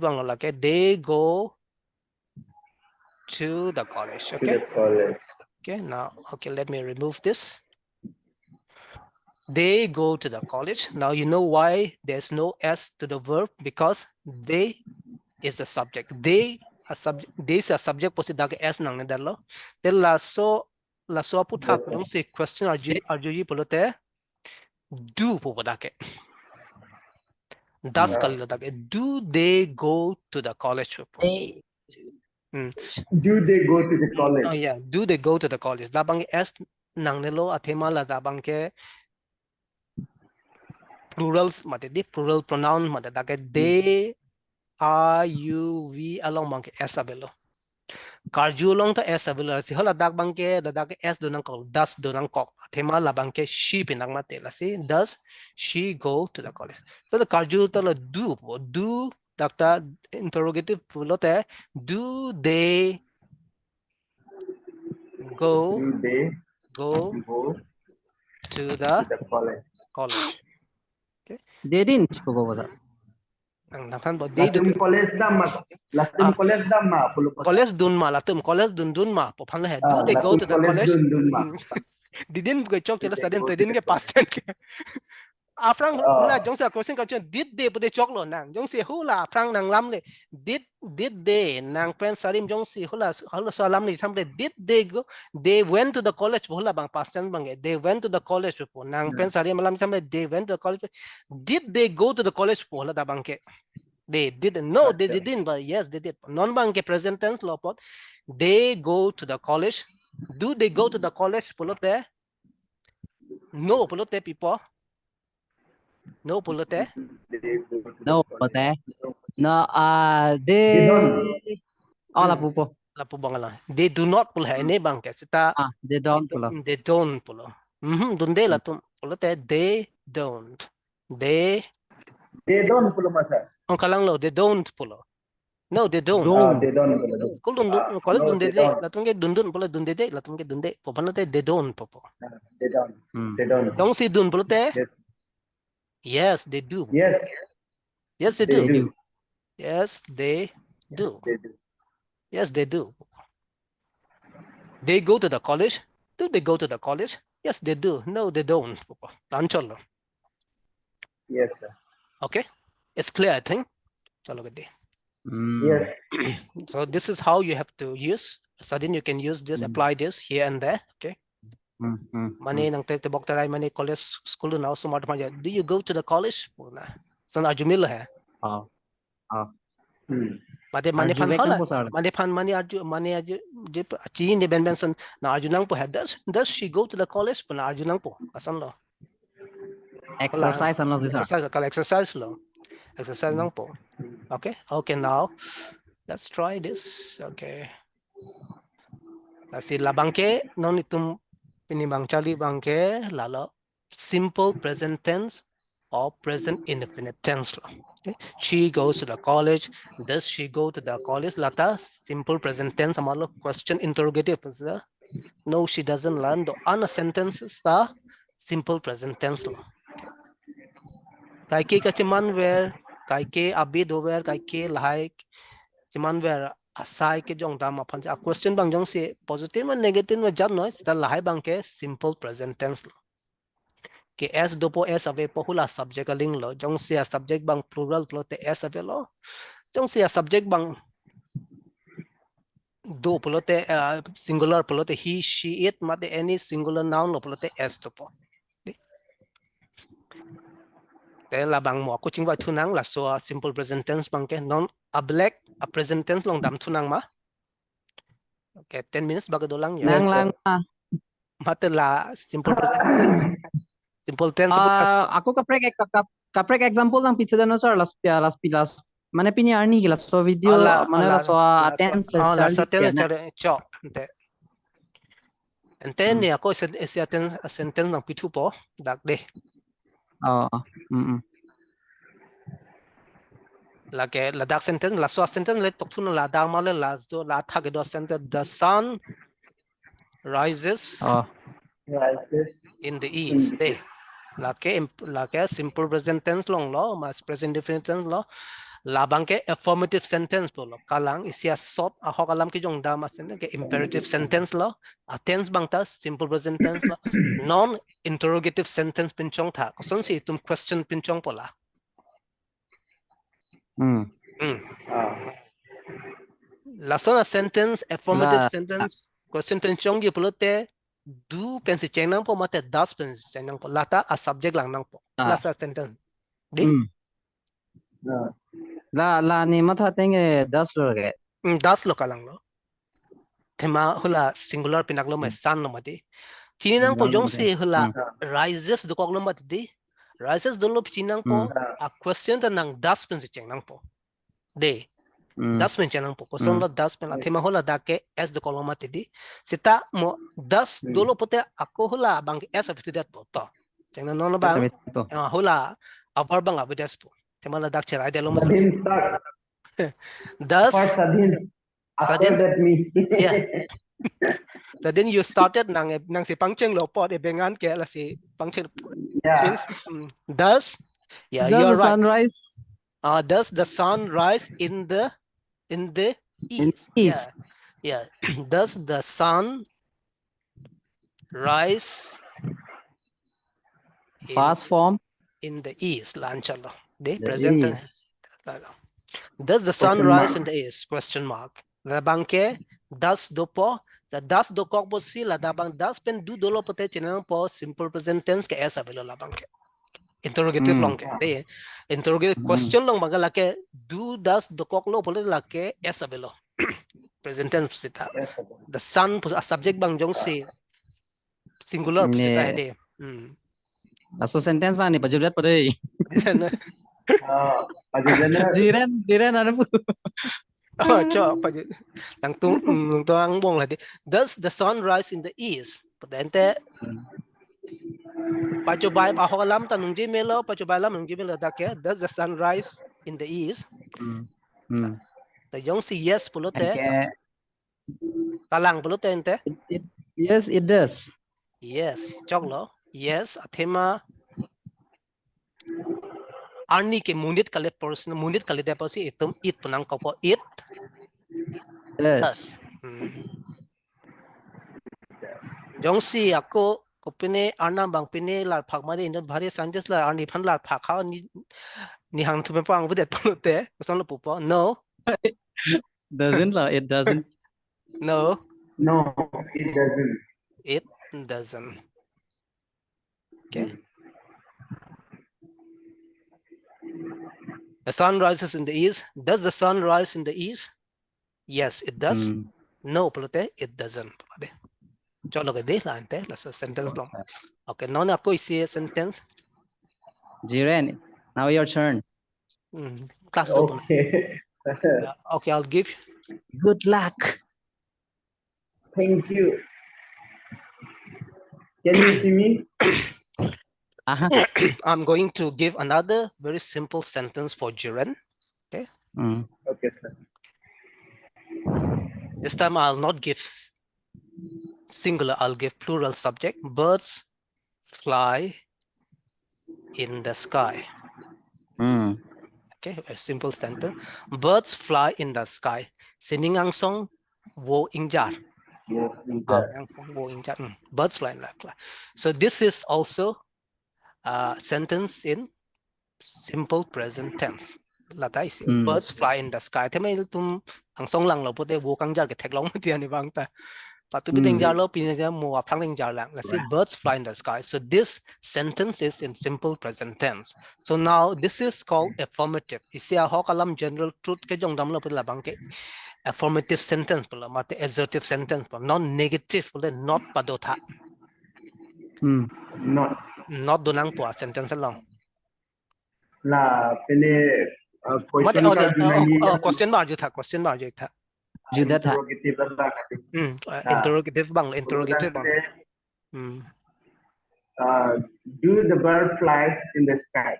They go to the college. To Okay. the college. Okay. Now, okay, let me remove this. They go to the college. Now you know why there's no s to the verb, because they is the subject. They a subject. They is a subject. Posi dag s nang nedalo. Then la so puthak dong si question arju polote do popodake. Das kalila dake. Do they go to the college? They Do they go to the college? Oh yeah. Do they go to the college? Dabang s nang nelo athema la dabang ke plurals mate di plural pronoun mate dake they are you we along bangke s abelo. Karju long to s abelo si hola dak bangke da dak s do nang ko does do nang ko athema la bangke she pinang mate la si does she go to the college. So the karju to la do dakta interrogative pulote do they go Do they go go to to the the college? college. they didn't po. They do Latum college dama. Latum college dama. Pulo pa. college dun ma latum college dun ma po phan le do they go Latum to the college college? dun ma. Didn't go chok Do chela they sadin go to to didn't the get past tense. Afrang hula jong sa question ka did they put the chok lo nang jong si hula afrang nang lam le did they nang pen sarim jong si hula so lam ni sample did they go, they went to the college hula bang past tense bang they went to the college po nang pen sarim lam sample they went to the college. Did they go to the college po hula da bang ke they didn't. No, they didn't, but yes, they did. Non bang ke present tense lo pot. They go to the college. Do they go to the college pulote? No pulote people. No pulote. No, but no, They don't. all po. Lapu bangala. They do not pull ne bang ke sita. They don't pull. They don't pull. Dunde latum pulote. They don't. They. They don't pulo masa. On kalang lo. They don't pull. No, they don't. They don't pulo. Kul dun college No, dun they de don't. latung ke dun pulo dun de latung ke dun de. Popanote they don't popo. They don't. They don't. Don't see dun pulote. Yes. Yes, they do. Yes. Yes, they They do. do. Yes, they do. They do. Yes, they do. They go to the college. Do they go to the college? Yes, they do. No, they don't. Chalo. Yes, sir. Okay, it's clear, I think. Chalo gadi. Yes. So this is how you have to use. Sudden you can use this, apply this here and there. Okay. Mani nang te bok taray mani college school na smart manja. Do you go to the college? San arjumil hai. Mate mani pan hola. Mani pan mani arju jip chi ni ben san na arjunang po hai. Does she go to the college? Pan arjunang po. Asan lo. Exercise ano sir. Exercise lo. Exercise nang po. Okay. Okay, now let's try this. Okay. Let's see la bangke non itum pinibang chali bangke lalo simple present tense or present indefinite tense lo. Okay. She goes to the college. Does she go to the college? Lata simple present tense amalo question interrogative. No, she doesn't learn. The ana sentences the simple present tense lo. Kai ke kachiman where kai ke abid over kai ke like chiman where asai ke jong dam apan a question bang jong se positive and negative में जब noise ता lahai bang के simple present tense lo के s dopo s ave pohula subject a ling lo jong se a subject bang plural lo te s ave lo jong se a subject bang do polote singular polote he she it mate any singular noun lo polote s dopo te la bang mo ko chingwa thunang la so simple present tense bang ke non a black a present tense long dam thunang ma. Okay, 10 minutes bago dolang yun. Nang lang Mate la simple present tense. Simple tense. Ako ka-prek example lang pizza no sir las pilas. Mana pini arni gila so video mana la so tense la Charlie. tense cho. And then ni ako sa sentence ng pitu po dak de. La ke la dak sentence la so sentence le tok thun la dak ma le la so la tha ke do sentence the sun rises in the east day. La ke simple present tense long lo mas present indefinite tense lo labang ke affirmative sentence polo kalang isia sot ho kalam ki jong dama sen ke imperative sentence lo a tense bang ta simple present tense lo non interrogative sentence pinchong tha koson si tum question pinchong pola lasona sentence affirmative La sentence question pinchong gi polo te do pensi cheng nang po mate das pensi cheng nang po lata a subject lang nang po lasa sentence di la ni matha tenge 10 lo ge das lo kalang lo tema hula singular pinaklo mai san lo mati chinang po jong si hula rises do kok lo mati di rises do lo chinang po a question ta nang das pensi cheng nang po de das pen cheng nang po koson lo das pen la tema hula da ke s do kok lo mati di sita mo das do lo pote ako hula bang s after that po to cheng nang no bang hula upper bang abidas po tema la dak cherai de lo mati das First Sadhin. After that me. yeah. So then you started nang si pangcheng lo pot e bengan ke la si pangcheng Yeah. does yeah does you're the right. sunrise Does the sun rise in the east? east? Yeah. Does the sun rise Past form in the east? Lanchalo. The the present. east. Does the sun rise in the east? Question mark. La bangke does dopo the does do kok bo si la da bang does pen do dolo pote chinang po simple present tense ke esa velo la bangke. Interrogative long ke de interrogative question long bang la ke do does do kok lo pole la ke esa velo present tense sita the sun a subject bang jong si singular sita hede Laso sentence ba ni pajulat pa dei. Jiren ano po. Cho lang ang bong la de does the sun rise in the east potente pacoba pa ho lam tanung ji melo pacoba lam nung ji melo da ke does the sun rise in the east the jong si yes pulote kalang pulote ente Yes, it does. yes choklo yes athema arni ke munit kale person munit kale de posi itum it punang ko it does jong si ako ko pine arna bang pine lar phak ma de in bhari sanjes la arni phan lar phak ha ni hang thume pang bu de pulote son lo pupo no Doesn't la, it doesn't. no it doesn't. It doesn't. Okay. The sun rises in the east. Does the sun rise in the east? Yes, it does. No, pelote, it doesn't. Cholo ke de la ante, la sentence long. Okay, no na koi si sentence. Jiren, now your turn. Class Okay. Okay, I'll give. Good luck. Thank you. Can you see me? I'm going to give another very simple sentence for Jiren. Okay. Okay, sir. This time I'll not give singular, I'll give plural subject. Birds fly in the sky. Okay, a simple sentence. Birds fly in the sky. Sining ang song wo ingjar. Birds fly in the sky. So this is also a sentence in simple present tense. Birds fly in the sky. Thế mấy tum ang song lang lo pote wo kang jar ke thek long ti ani bang ta. Patu biteng jar lo pin ja mo a phang jar lang. Let's see birds fly in the sky. So this sentence is in simple present tense. So now this is called affirmative. Isia ho kalam general truth ke jong dam lo pila bang ke affirmative sentence pula mate assertive sentence pula non negative pula not padotha. Not dunang po sentence long. La pele question question mark ju tha. Interrogative Interrogative bang interrogative bang. Do the bird flies in the sky?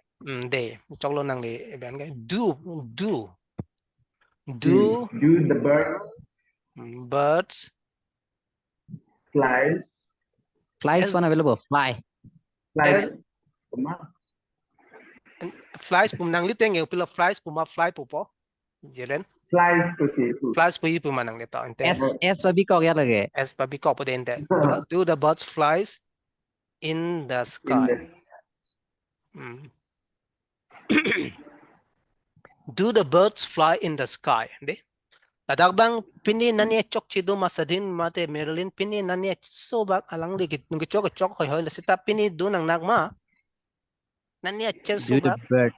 De trong lo nang le ben cái do the birds flies one available fly flies pum nang liteng eu pila flies puma fly pupo. Jelen. Flies to see. Flies pu ipu manang lito ente. S babi kau ya lagi. S babi ko po ente. Do the birds flies in the sky? Do the birds fly in the sky? De. Ladak bang pini nani chok chido masadin mate Marilyn pini nani sobak alang digit nung chok hoy hoy lasita pini do nang nagma nani acher Do the sobak. bird.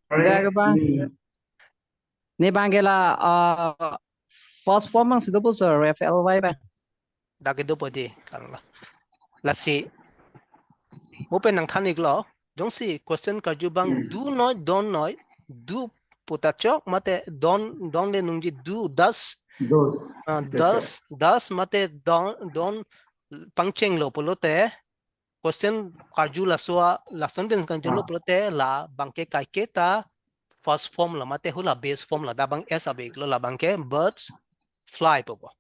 Dah apa? Ni bangela first form ang sido po sir FLY ba? Dagido po di kanla. Lasi open nang thanik lo jong si question ka jubang do not don't know do putachok mate don le nungji do does mate don pangcheng lo polote question karju la soa la sentence kan julo polote la bangke kaiketa first form la mate hula base form la dabang s abek lo la bangke birds fly popo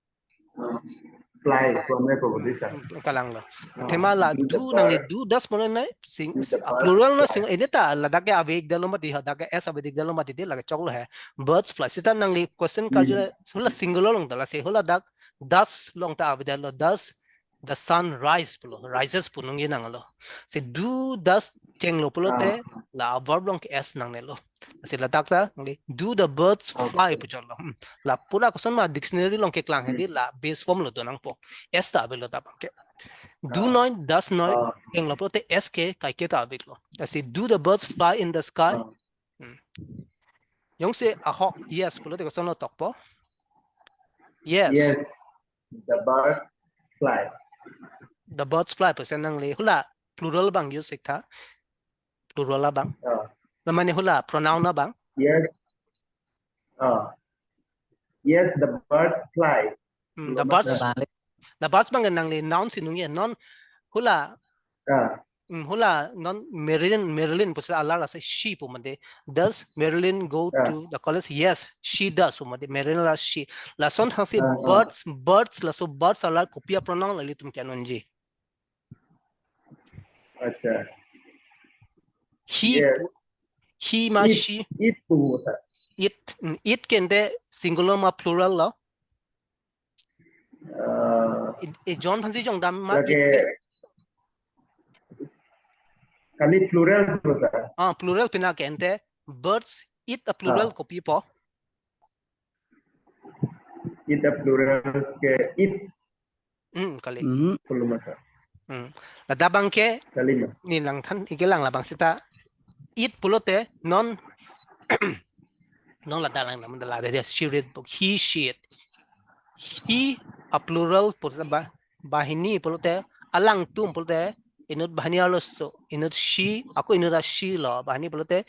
Fly from this. kalang lo tema la do nang le do das mo na sing plural na sing edita la dake abek dalo mati ha dake s abek dalo mati de la choklo hai birds fly sita nang le question karju hula singular long dala se hula dak das long ta abek dalo das the sun rise pulo rises punung yin nang lo se do das cheng lo pulo te la verb long s nang ne lo se la dakta do the birds fly pu jolo la pura ko ma dictionary long ke klang he di la base form lo to nang po s ta abek lo ta ke do not does not cheng lo pulo te s ke kai ke ta abek lo se do the birds fly in the sky yong se a hawk yes pulo te ko son lo tok po yes the birds fly. The birds fly persen nang le hula plural bang use sikta plural la bang lamane hula pronoun na bang Yes the birds fly. The birds bang nang le noun sinung ye non hula hula non Marilyn pusa ala la say she pumade does Marilyn go to the college? Yes she does pumade Marilyn la she la son hasi birds la so birds ala kopia pronoun la litum kanonji he ma she it kende singular ma plural lo John Hansi jong dam ma it kali plural plural pina kente birds it a plural copy po it a plural ke it kali kulumasa la dabang ke ni lang than igelang la bang sita it pulote non non la dalang naman la de she read book he she it he a plural pulota bahini pulote alang tum pulote inut bahani aloso inut she ako inut a she lo bahani pulote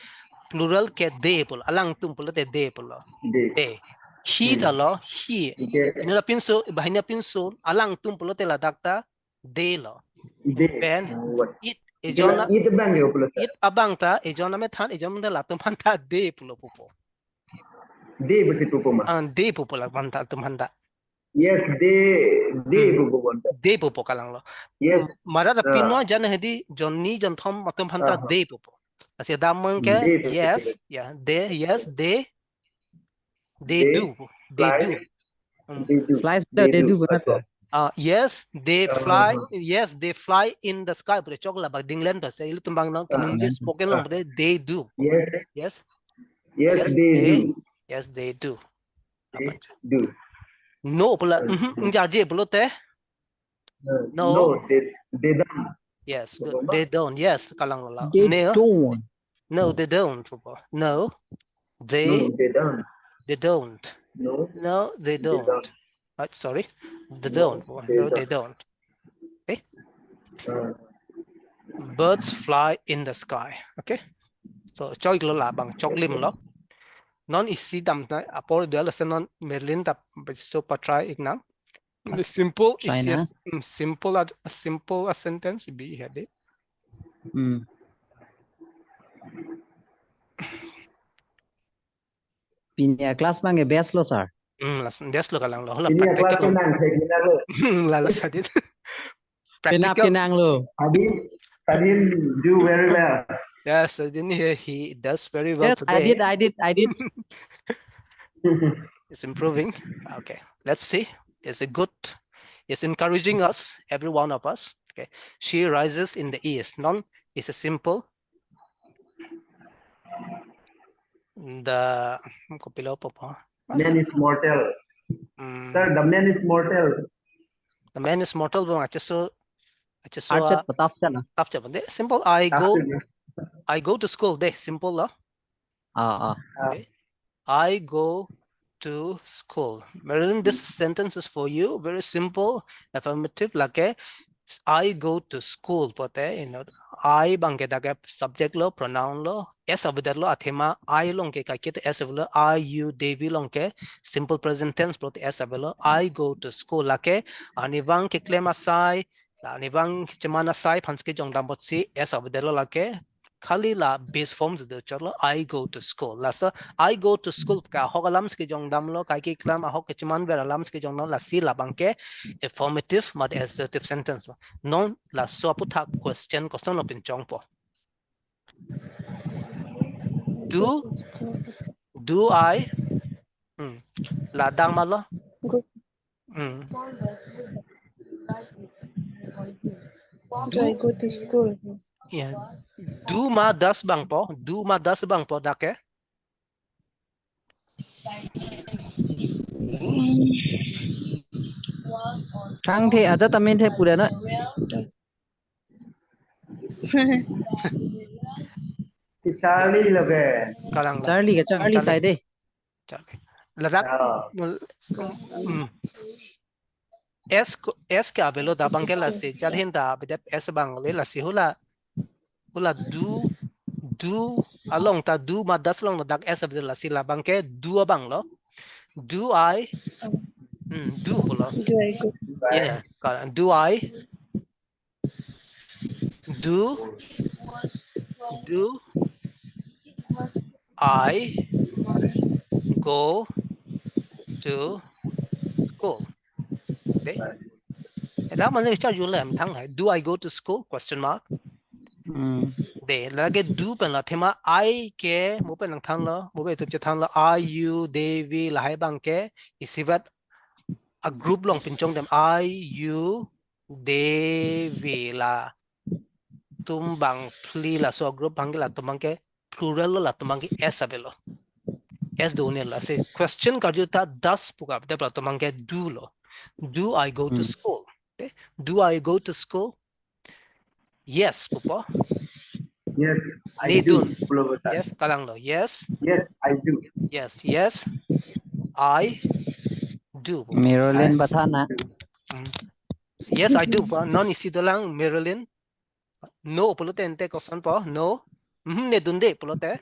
plural ke de pul alang tum pulote de pulo de he ta lo he inut pinso bahani pinso alang tum pulote la dakta de lo ben it ejona it abang ta ejona me than ejona la tum hanta de pulo pupo de besi pupo ma de pupo la banta tum hanta yes de pupo banta de pupo kalang lo yes mara da pino jan hedi jonni jon thom matum hanta de pupo asia damang ke yes yeah they yes they do Flies they do benar. Yes they fly yes they fly in the sky but chokla bag dinglen to say tumbang no kinung just spoken long they do yes they do no pula njarje pulote no they don't yes they don't yes kalang la no they don't no they don't no they don't sorry they don't no they don't okay birds fly in the sky okay so choi lo la bang chok lim lo non isi dam na apor de la non Merlin ta so pa try ignam the simple is yes simple a sentence be had it Pinya kelas mange best lo sir. Best lo kalang lo la practical la la sadit practical pinang lo Fadil do very well. Yes, I didn't hear he does very well Yes, today. I did. It's improving. Okay, let's see. It's a good, it's encouraging us, every one of us. Okay, she rises in the east. None is a simple. The Man is mortal. Sir, the man is mortal. The man is mortal. Simple. I go to school. Simple lah. Okay. I go to school. Marilyn, this sentence is for you. Very simple, affirmative. Like I go to school. I bangke daga subject lo, pronoun lo, s abudar lo athema I longke kakete s abudar I you Devi longke simple present tense prote s abudar I go to school. Like anivang ke klema sai, anivang cemana sai panske jong dambot si s abudar lo like. Kali la base forms de chalo I go to school. Lasa I go to school ka hogalams ke jong damlo kai ki klam a hok chiman ver alams ke jong no la si la bangke affirmative mad assertive sentence. Non la so puta question no pin chong po. Do I la dang malo? Do I go to school? Yeah. Do ma das bang po? Do ma das bang po dake? Thang thì aja tamin the pura na. Charlie loge. Kalang la. Charlie side de. Charlie. La dak. Es ke abelo da bangke la si jalhin da bedep es bang le la si hula do along ta do ma das long dak es abelo la si la bangke do bang lo. Do I do pula. Do I go? Yeah, do I go to school? Okay. That man is you lam thang hai. Do I go to school? Question mark. De lage do pen la thema I ke mo pen thang lo mo be tu thang lo I you Devi la hai bang ke isivat a group long pinchong dem I you Devi la tum bang pli la so group bang la tum ke plural lo la tum ke s avelo s do ne la se question ka juta 10 puka de la tum ke do lo. Do I go to school? Okay. Do I go to school? Yes, Pupa. Yes, I do. Yes, kalang lo. Yes. Yes, I do. Yes, I do. Marilyn Batana. Yes, I do. Non isido lang Marilyn. No pulute ente kosan po. No. Ne dunde pulute.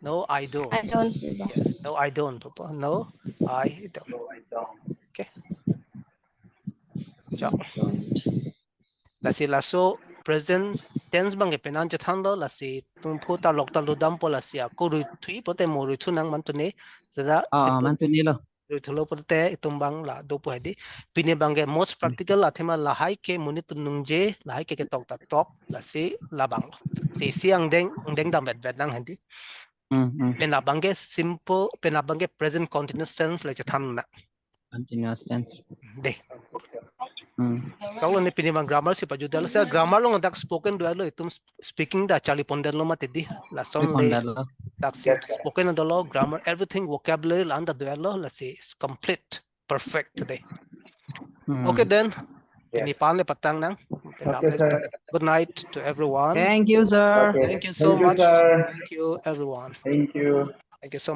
No, I don't. I don't. Yes. No, I don't, Papa. No, I don't. No, I don't. Okay. Ciao. La si la so present tense bang ke penan chathando la si tum phuta lokta ludam po la si ko ru thui pote mo ru thu nang man tu ne sada Man tu ni lo. ru thulo pote tumbang la do po hedi pine bang most practical la thema la hai ke muni tu nungje la hai ke tok ta top la si la bang si siang deng dam vet nang handi penabang ke simple penabang ke present continuous tense la chatham na Continuous tense. De kalau ni pinimang grammar si pajudal sa grammar lo ndak spoken dualo itum speaking da chali ponder lo matedi la son le dak si spoken dalo grammar everything vocabulary landa dualo la si is complete perfect today. Okay then pinipan le patang nang. Okay, sir. Good night to everyone. Thank you, sir. Okay. Thank you so much. Sir. Thank you everyone. Thank you. Thank you so much.